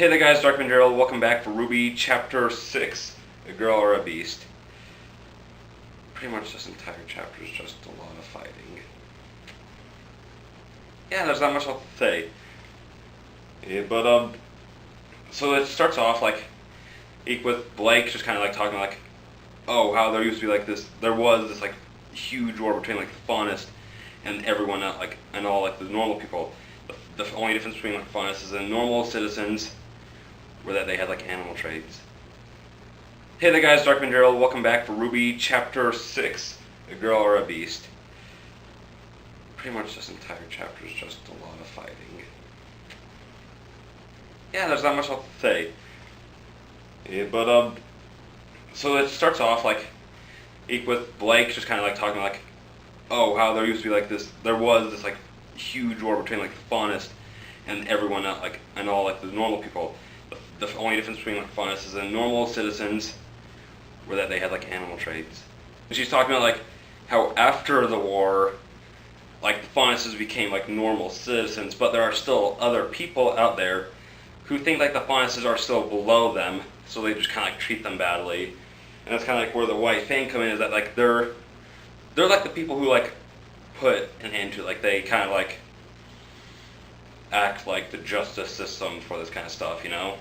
Hey there guys, Darkman Gerald, welcome back for RWBY Chapter 6, A Girl or a Beast. Pretty much this entire chapter is just a lot of fighting. Yeah, there's not much else to say. Yeah, so it starts off with Blake just kind of talking oh, how there used to be there was this huge war between the faunist and everyone else, and all the normal people. The only difference between faunists is the normal citizens were that they had animal traits. Hey there guys, Darkman Gerald, welcome back for RWBY Chapter 6, A Girl or a Beast. Pretty much this entire chapter is just a lot of fighting. Yeah, there's not much else to say. Yeah, so it starts off with Blake just kind of talking oh, how there used to be there was this huge war between the faunist and everyone else, and all the normal people. The only difference between faunists is the normal citizens were that they had animal traits. And she's talking about how after the war, the faunists became normal citizens, but there are still other people out there who think the faunists are still below them, so they just kind of treat them badly. And that's kind of where the White Fang come in, is that they're the people who put an end to it. They kind of act like the justice system for this kind of stuff, you know?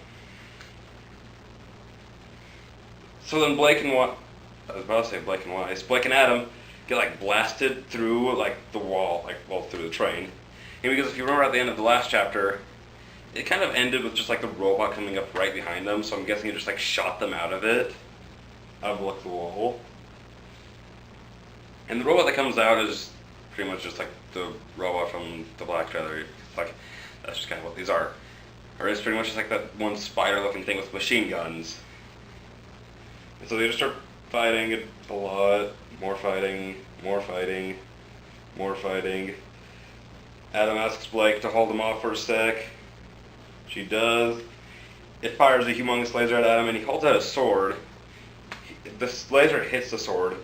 So then Blake and Adam get blasted through the wall, through the train. And because if you remember at the end of the last chapter, it kind of ended with just the robot coming up right behind them, so I'm guessing it just shot them out of it, out of the wall. And the robot that comes out is pretty much just the robot from the Black Trailer. That's just kind of what these are. Or it's pretty much just that one spider-looking thing with machine guns. And so they just start fighting a lot, more fighting, more fighting, more fighting. Adam asks Blake to hold him off for a sec. She does. It fires a humongous laser at Adam, and he holds out a sword. The laser hits the sword.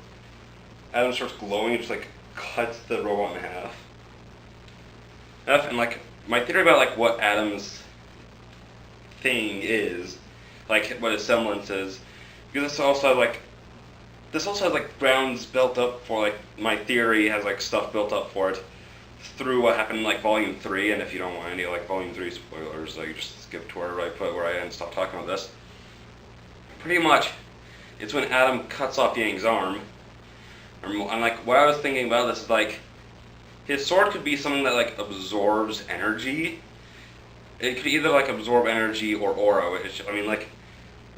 Adam starts glowing and just cuts the robot in half. And my theory about what Adam's thing is, what his semblance is, because this also has grounds built up for my theory has stuff built up for it through what happened in Volume 3, and if you don't want any Volume 3 spoilers, you just skip to where I put where I end and stop talking about this. Pretty much, it's when Adam cuts off Yang's arm. And what I was thinking about this is his sword could be something that absorbs energy. It could either absorb energy or aura.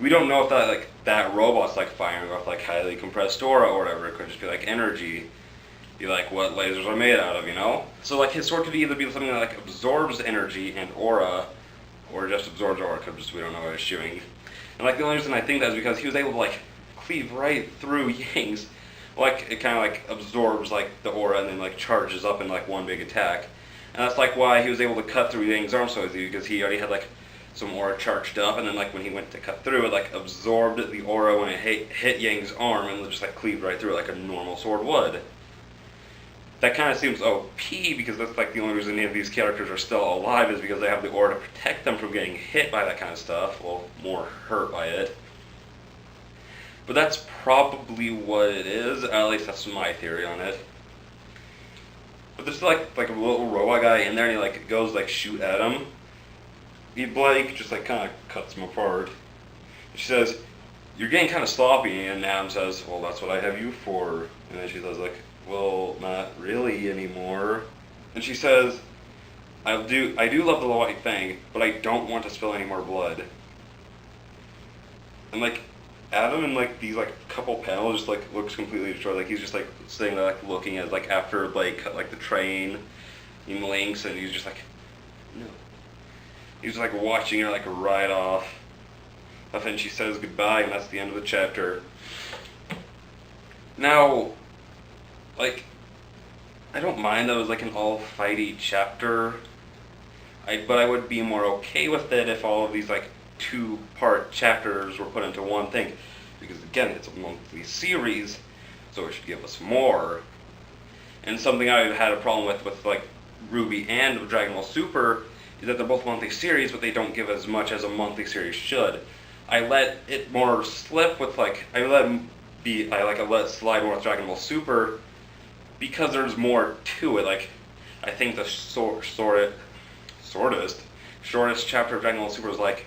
We don't know if that robot's firing off highly compressed aura or whatever. It could just be energy. Be what lasers are made out of, you know? So his sword could either be something that absorbs energy and aura, or just absorbs aura, because just we don't know what it's shooting. And the only reason I think that is because he was able to cleave right through Yang's. It kind of absorbs the aura and then charges up in one big attack. And that's why he was able to cut through Yang's arm so easily, because he already had some aura charged up, and then when he went to cut through it, absorbed the aura when it hit Yang's arm and just cleaved right through it like a normal sword would. That kind of seems OP, because that's the only reason any of these characters are still alive is because they have the aura to protect them from getting hit by that kind of stuff, well, more hurt by it. But that's probably what it is, at least that's my theory on it. But there's still a little robot guy in there, and he goes shoot at him. Blake just kind of cuts him apart. She says, "You're getting kind of sloppy," and Adam says, "Well, that's what I have you for." And then she says "Well, not really anymore." And she says, I do love the White Fang, but I don't want to spill any more blood." And Adam in these couple panels just looks completely destroyed. He's just sitting there looking at after Blake cut the train in links, and he's just no. He's just watching her ride off. And then she says goodbye, and that's the end of the chapter. Now, I don't mind that it was an all fighty chapter. But I would be more okay with it if all of these 2-part chapters were put into one thing, because again, it's a monthly series, so it should give us more. And something I had a problem with RWBY and Dragon Ball Super is that they're both monthly series, but they don't give as much as a monthly series should. I let it more slip with like I let it slide more with Dragon Ball Super because there's more to it. Like I think the shortest chapter of Dragon Ball Super was like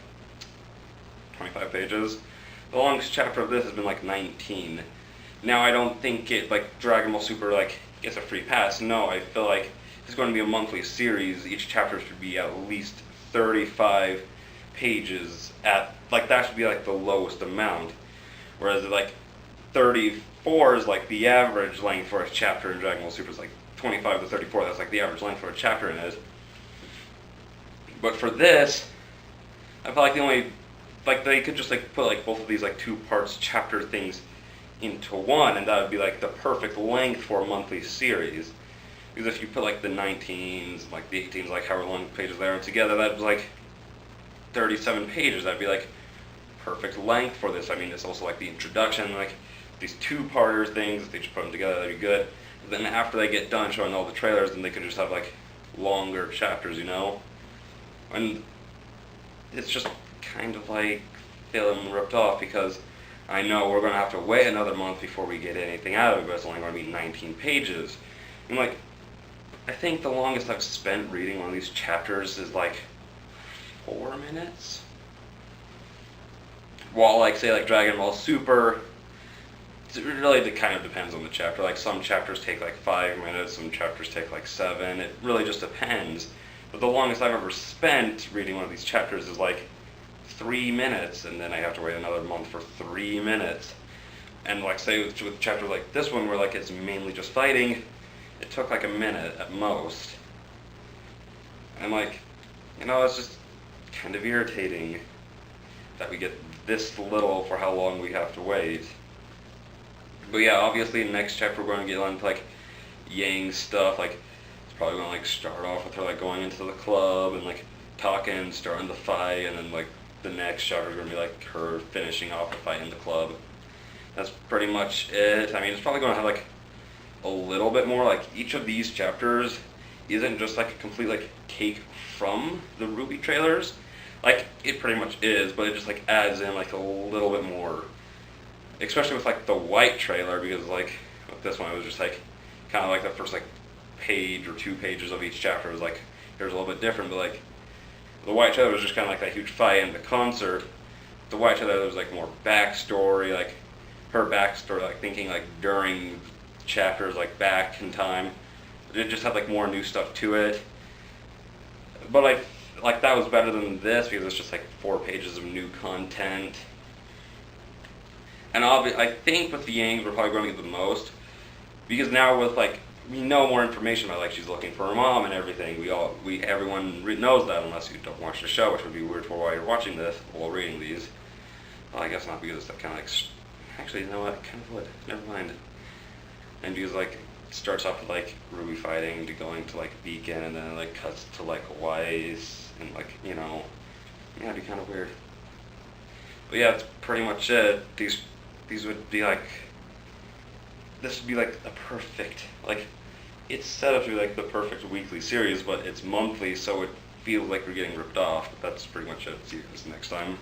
25 pages. The longest chapter of this has been like 19. Now I don't think it like Dragon Ball Super like gets a free pass. No, I feel like if it's going to be a monthly series, each chapter should be at least 35 pages at like that should be like the lowest amount. Whereas like 34 is like the average length for a chapter in Dragon Ball Super is like 25 to 34. That's like the average length for a chapter in it. But for this, I feel like the only like they could just like put like both of these like two parts chapter things into one, and that would be like the perfect length for a monthly series. Because if you put like the 19s, like the 18s, like however long pages they are together, that'd be like 37 pages. That'd be like perfect length for this. I mean, it's also like the introduction, like these two-parter things. If they just put them together, that'd be good. But then after they get done showing all the trailers, then they could just have like longer chapters, you know? And it's just kind of like feeling ripped off because I know we're going to have to wait another month before we get anything out of it, but it's only going to be 19 pages. And like, I think the longest I've spent reading one of these chapters is like 4 minutes. While like say like Dragon Ball Super, it really kind of depends on the chapter. Like some chapters take like 5 minutes, some chapters take like 7. It really just depends. But the longest I've ever spent reading one of these chapters is like 3 minutes, and then I have to wait another month for 3 minutes. And like say with chapters like this one where like it's mainly just fighting, it took like a minute at most. And like, you know, it's just kind of irritating that we get this little for how long we have to wait. But yeah, obviously in the next chapter we're going to get into like Yang stuff. Like it's probably going to like start off with her like going into the club and like talking, starting the fight, and then like the next chapter is going to be like her finishing off the fight in the club. That's pretty much it. I mean, it's probably going to have like a little bit more. Like each of these chapters isn't just like a complete like take from the RWBY trailers. Like it pretty much is, but it just like adds in like a little bit more. Especially with like the white trailer, because like with this one it was just like kind of like the first like page or 2 pages of each chapter was like here's a little bit different, but like the white trailer was just kind of like that huge fight in the concert. The white trailer there was like more backstory, like her backstory, like thinking like during chapters like back in time. It just had like more new stuff to it. But like that was better than this because it's just like 4 pages of new content. And I think with the Yangs we're probably going to get the most because now with like we know more information about like she's looking for her mom and everything. Everyone knows that unless you don't watch the show, which would be weird for why you're watching this while reading these. Well, I guess not because it's that kind of like actually you know what, kind of would. Never mind. And because like it starts off with like RWBY fighting to going to like Beacon and then it like cuts to like Weiss and like you know yeah it'd be kind of weird. But yeah, that's pretty much it. These would be like this would be like a perfect like it's set up to be like the perfect weekly series, but it's monthly, so it feels like we're getting ripped off. But that's pretty much it. See you guys next time.